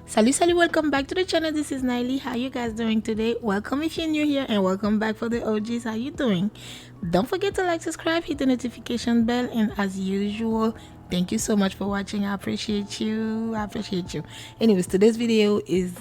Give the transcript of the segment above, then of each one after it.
Salut, welcome back to the channel. This is Nayeli. How you guys doing today? Welcome if you're new here, and welcome back for the OGs. How you doing? Don't forget to like, subscribe, hit the notification bell, and as usual, thank you so much for watching. I appreciate you. Anyways, today's video is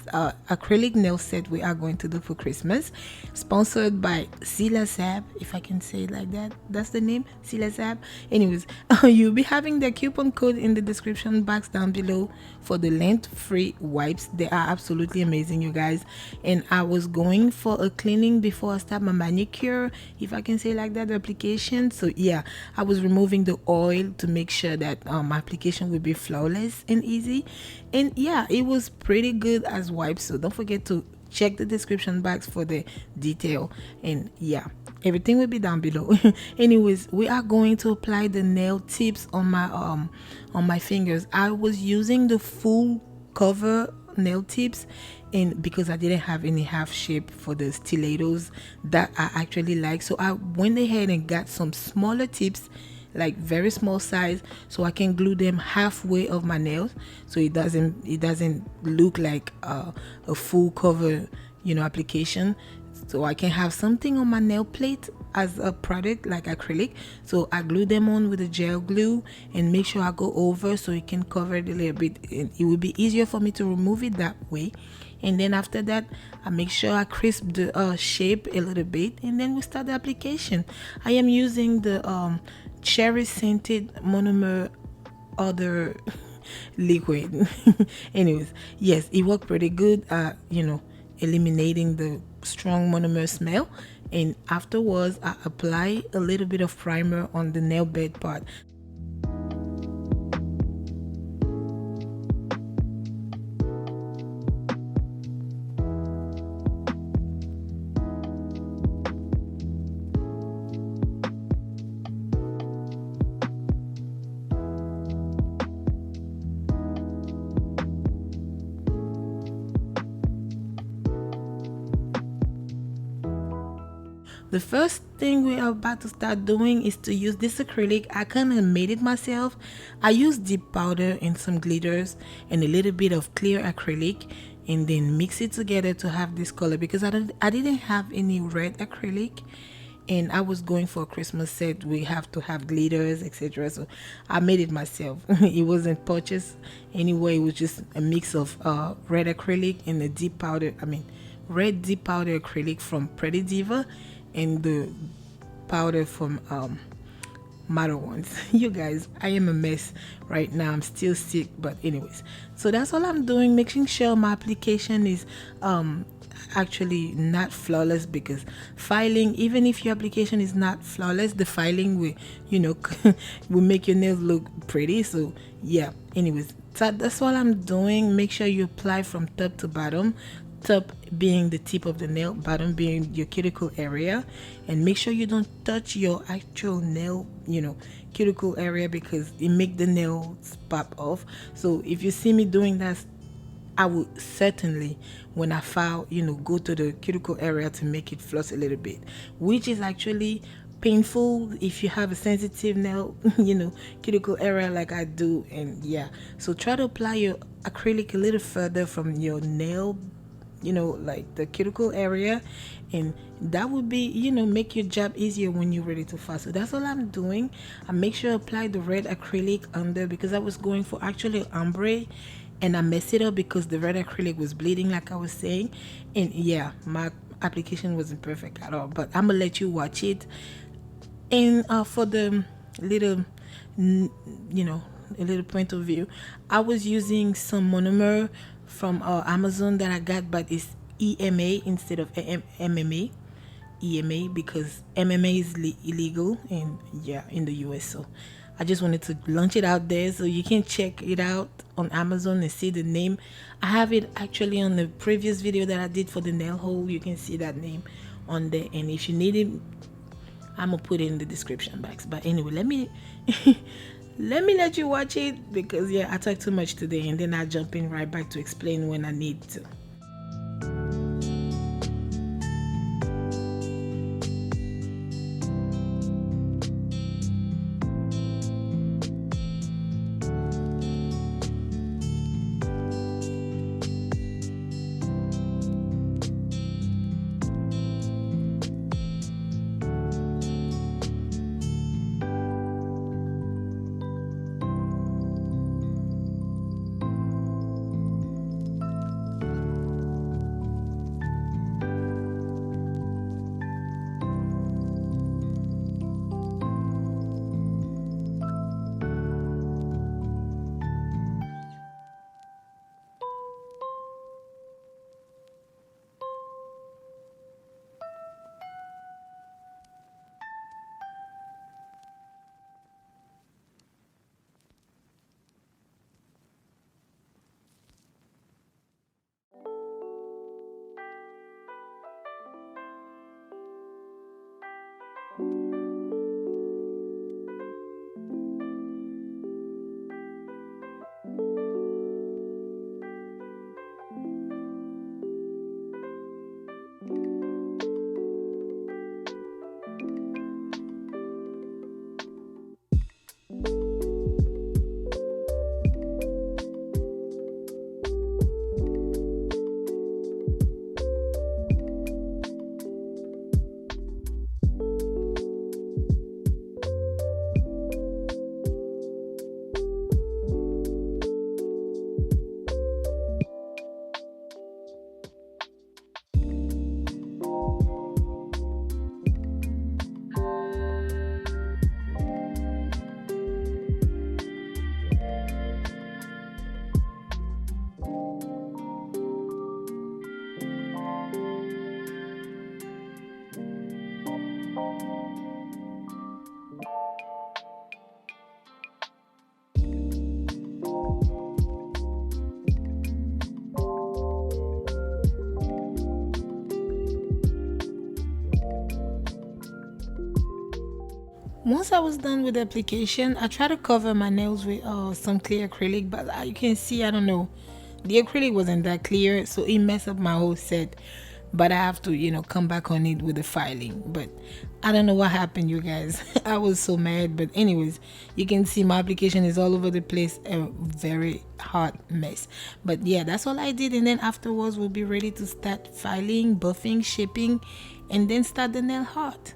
acrylic nail set we are going to do for Christmas, sponsored by Sab, if I can say it like that. That's the name, Sab. Anyways, you'll be having the coupon code in the description box down below for the lint-free wipes. They are absolutely amazing, you guys. And I was going for a cleaning before I start my manicure, if I can say it like that, the application. So yeah, I was removing the oil to make sure that my application would be flawless and easy. And yeah, it was pretty good as wipes, so don't forget to check the description box for the detail. And yeah, everything will be down below. Anyways, we are going to apply the nail tips on my fingers. I was using the full cover nail tips, and because I didn't have any half shape for the stilettos that I actually like, so I went ahead and got some smaller tips, like very small size, so I can glue them halfway of my nails, so it doesn't look like a full cover, application. So I can have something on my nail plate as a product like acrylic. So I glue them on with a gel glue and make sure I go over so it can cover it a little bit, and it will be easier for me to remove it that way. And then after that, I make sure I crisp the shape a little bit, and then we start the application. I am using the cherry scented monomer other liquid. Anyways, yes, it worked pretty good, eliminating the strong monomer smell. And afterwards, I apply a little bit of primer on the nail bed part. The first thing we are about to start doing is to use this acrylic. I kind of made it myself. I used deep powder and some glitters and a little bit of clear acrylic, and then mix it together to have this color, because I didn't have any red acrylic, and I was going for a Christmas set. We have to have glitters, etc. So I made it myself. It wasn't purchased anyway. It was just a mix of red acrylic and the deep powder. Red deep powder acrylic from Pretty Diva, and the powder from modelones. You guys, I am a mess right now. I'm still sick, but anyways, so that's all I'm doing, making sure my application is actually not flawless, because filing, even if your application is not flawless, the filing will will make your nails look pretty. So yeah, anyways, so that's all I'm doing. Make sure you apply from top to bottom, top being the tip of the nail, bottom being your cuticle area, and make sure you don't touch your actual nail, cuticle area, because it make the nails pop off. So if you see me doing that, I would certainly, when I file, go to the cuticle area to make it floss a little bit, which is actually painful if you have a sensitive nail, cuticle area like I do. And yeah, so try to apply your acrylic a little further from your nail, like the cuticle area, and that would be, make your job easier when you're ready to file. So that's all I'm doing. I make sure I apply the red acrylic under, because I was going for actually ombre, and I messed it up because the red acrylic was bleeding, like I was saying. And yeah, my application wasn't perfect at all, but I'm gonna let you watch it. And for the little a little point of view, I was using some monomer from Amazon that I got, but it's EMA instead of MMA. EMA, because MMA is illegal in the US. So I just wanted to launch it out there, so you can check it out on Amazon and see the name. I have it actually on the previous video that I did for the nail hole. You can see that name on there, and if you need it, I'm gonna put it in the description box. But anyway, let me let you watch it, because yeah, I talk too much today, and then I jump in right back to explain when I need to. once I was done with the application, I try to cover my nails with some clear acrylic, but you can see, I don't know, the acrylic wasn't that clear, so it messed up my whole set. But I have to, come back on it with the filing. But I don't know what happened, you guys. I was so mad. But anyways, you can see my application is all over the place, a very hot mess. But yeah, that's all I did. And then afterwards, we'll be ready to start filing, buffing, shaping, and then start the nail art.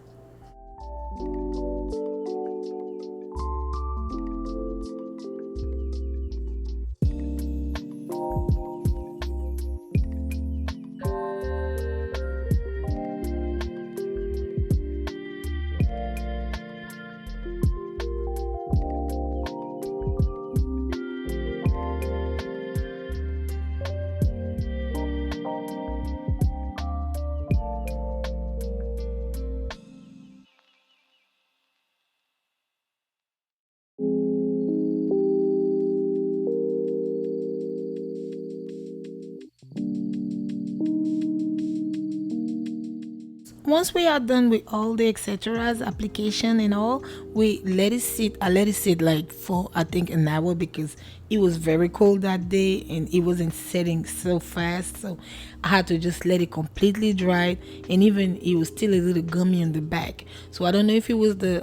Once we are done with all the etceteras, application and all, we let it sit. I let it sit like for I think an hour because it was very cold that day and it wasn't setting so fast, so I had to just let it completely dry. And even it was still a little gummy in the back, so I don't know if it was the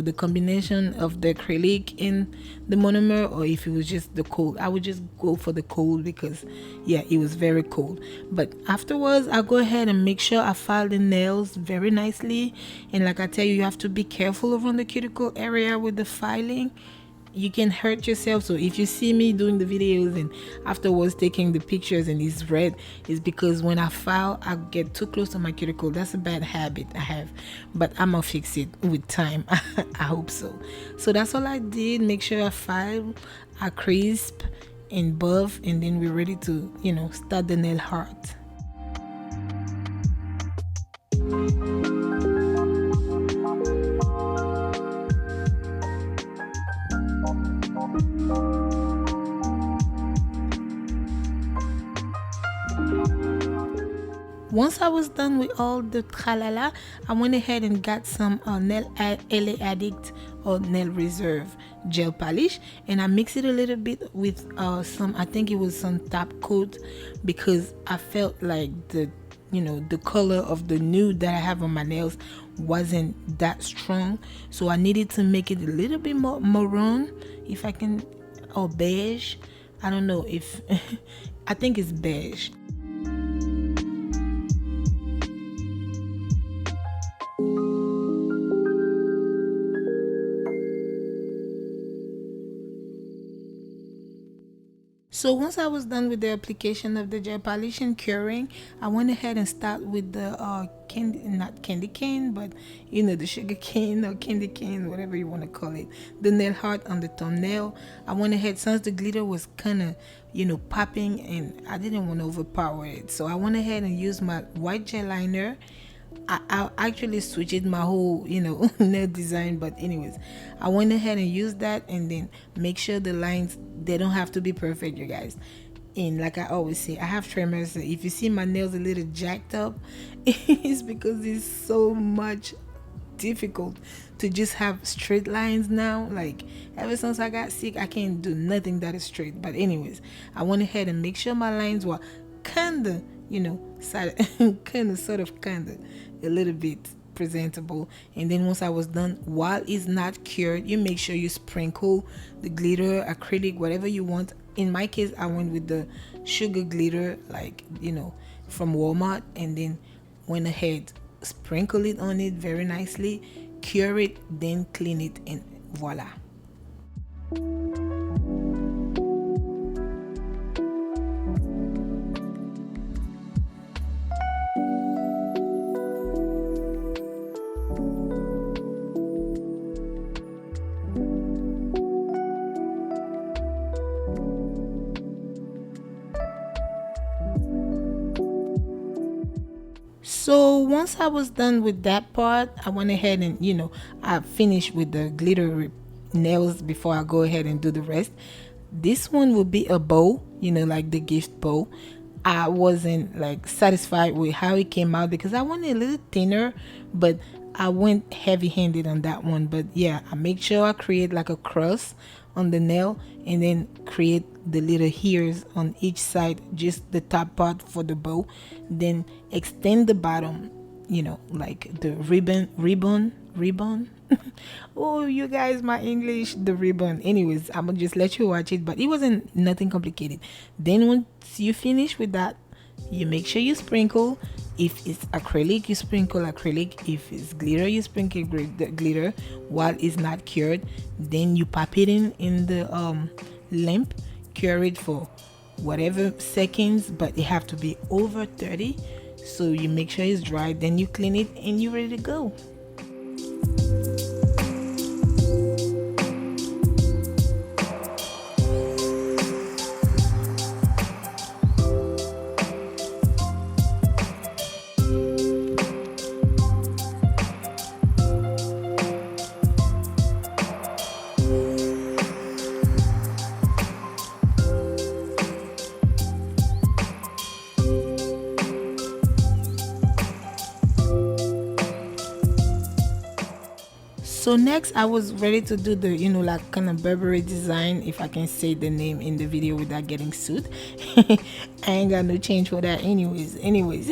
the combination of the acrylic and the monomer, or if it was just the cold. I would just go for the cold because yeah, it was very cold. But afterwards, I'll go ahead and make sure I file the nails very nicely. And like I tell you, you have to be careful around the cuticle area with the filing. You can hurt yourself. So if you see me doing the videos and afterwards taking the pictures and it's red, it's because when I file, I get too close to my cuticle. That's a bad habit I have, but I'm gonna fix it with time. I hope so. So that's all I did. Make sure I file, I crisp and buff, and then we're ready to start the nail art. Once I was done with all the tralala, I went ahead and got some Nayelynailedit or Nail Reserve gel polish, and I mixed it a little bit with some, I think it was some top coat, because I felt like the color of the nude that I have on my nails wasn't that strong, so I needed to make it a little bit more maroon, if I can, or beige. I don't know if I think it's beige. So once I was done with the application of the gel polish and curing, I went ahead and start with the not candy cane, but the sugar cane or candy cane, whatever you want to call it, the nail heart on the thumbnail. I went ahead, since the glitter was kind of popping, and I didn't want to overpower it, so I went ahead and used my white gel liner. I actually switched my whole nail design, but anyways, I went ahead and used that, and then make sure the lines, they don't have to be perfect, you guys. And like I always say, I have tremors, so if you see my nails a little jacked up, it's because it's so much difficult to just have straight lines now. Like ever since I got sick, I can't do nothing that is straight. But anyways, I went ahead and make sure my lines were kinda kinda a little bit presentable. And then once I was done, while it's not cured, you make sure you sprinkle the glitter, acrylic, whatever you want. In my case, I went with the sugar glitter, like from Walmart, and then went ahead, sprinkle it on it very nicely, cure it, then clean it, and voila. So once I was done with that part, I went ahead and I finished with the glitter nails before I go ahead and do the rest. This one will be a bow, like the gift bow. I wasn't like satisfied with how it came out because I wanted a little thinner, but I went heavy-handed on that one, but yeah, I make sure I create like a cross on the nail, and then create the little hairs on each side, just the top part for the bow, then extend the bottom, like the ribbon. Oh, you guys, my English, the ribbon. Anyways, I'm gonna just let you watch it, but it wasn't nothing complicated. Then once you finish with that, you make sure you sprinkle. If it's acrylic, you sprinkle acrylic. If it's glitter, you sprinkle glitter while it's not cured. Then you pop it in the lamp, cure it for whatever seconds, but it have to be over 30. So you make sure it's dry, then you clean it, and you're ready to go. So next, I was ready to do the like kind of Burberry design, if I can say the name in the video without getting sued. I ain't got no change for that anyways.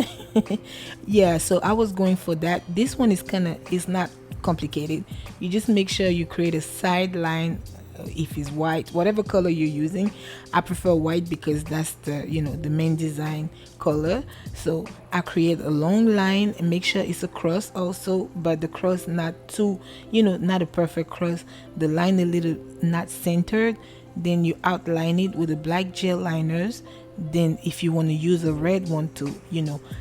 Yeah, so I was going for that. This one is not complicated. You just make sure you create a side line. If it's white, whatever color you're using, I prefer white because that's the main design color. So I create a long line and make sure it's a cross also, but the cross not too, not a perfect cross, the line a little not centered. Then you outline it with the black gel liners. Then if you want to use a red one to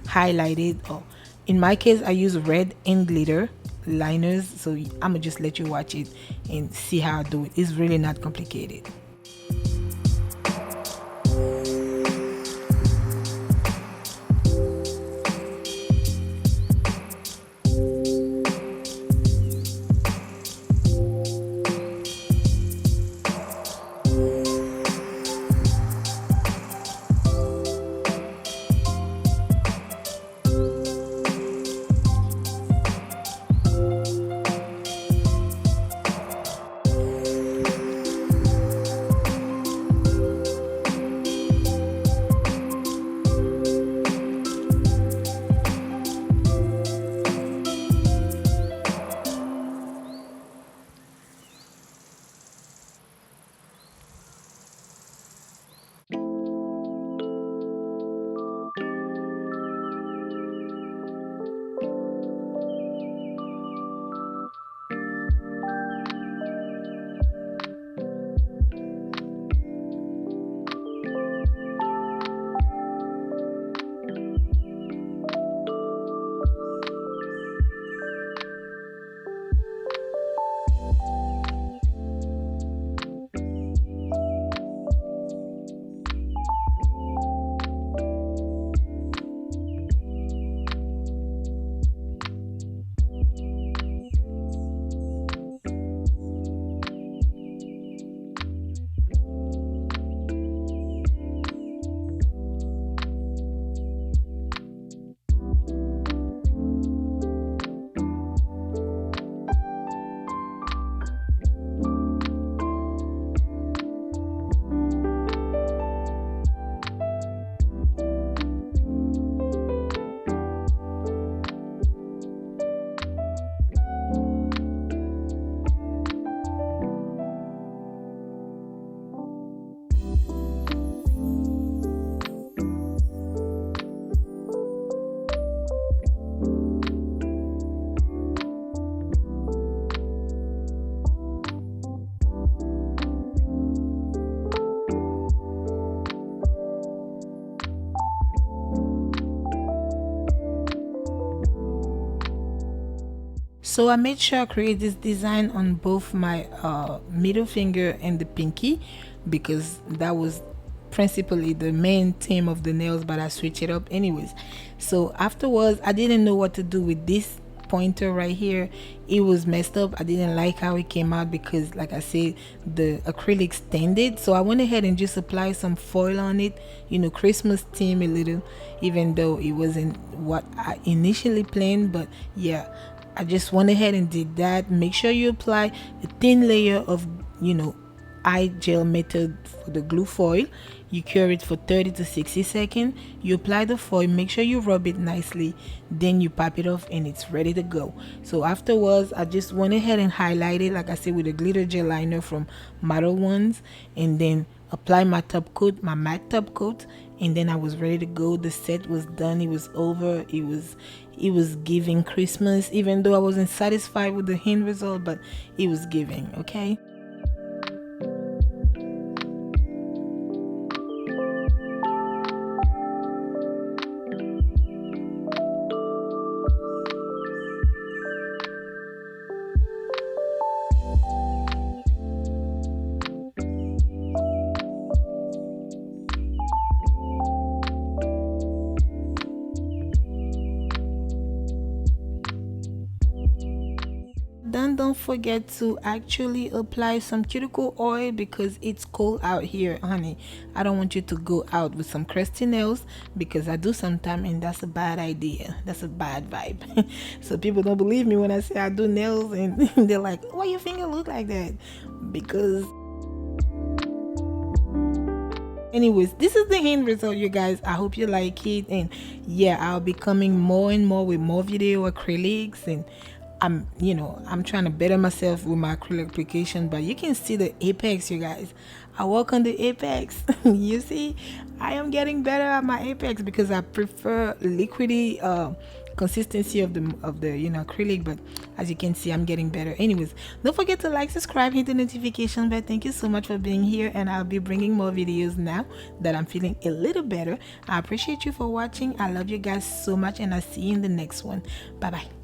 highlight it, or in my case I use red and glitter liners. So I'm gonna just let you watch it and see how I do it. It's really not complicated. So I made sure I create this design on both my middle finger and the pinky, because that was principally the main theme of the nails, but I switched it up anyways. So afterwards, I didn't know what to do with this pointer right here. It was messed up. I didn't like how it came out because, like I said, the acrylic standed. So I went ahead and just applied some foil on it, Christmas theme a little, even though it wasn't what I initially planned. But yeah, I just went ahead and did that. Make sure you apply a thin layer of, eye gel method for the glue foil. You cure it for 30 to 60 seconds. You apply the foil, make sure you rub it nicely, then you pop it off and it's ready to go. So afterwards, I just went ahead and highlighted, like I said, with a glitter gel liner from modelones, and then apply my top coat, my matte top coat, and then I was ready to go. The set was done, it was over, it was giving Christmas, even though I wasn't satisfied with the end result, but it was giving. Okay, then don't forget to actually apply some cuticle oil because it's cold out here, honey. I don't want you to go out with some crusty nails, because I do sometimes, and that's a bad idea. That's a bad vibe. So people don't believe me when I say I do nails, and they're like, why your finger look like that? Because anyways, this is the end result, you guys. I hope you like it, and yeah, I'll be coming more and more with more video acrylics, and I'm trying to better myself with my acrylic application. But you can see the apex, you guys. I work on the apex. You see, I am getting better at my apex because I prefer liquidy consistency of the acrylic. But as you can see, I'm getting better. Anyways, don't forget to like, subscribe, hit the notification bell. Thank you so much for being here, and I'll be bringing more videos now that I'm feeling a little better. I appreciate you for watching. I love you guys so much, and I'll see you in the next one. Bye bye.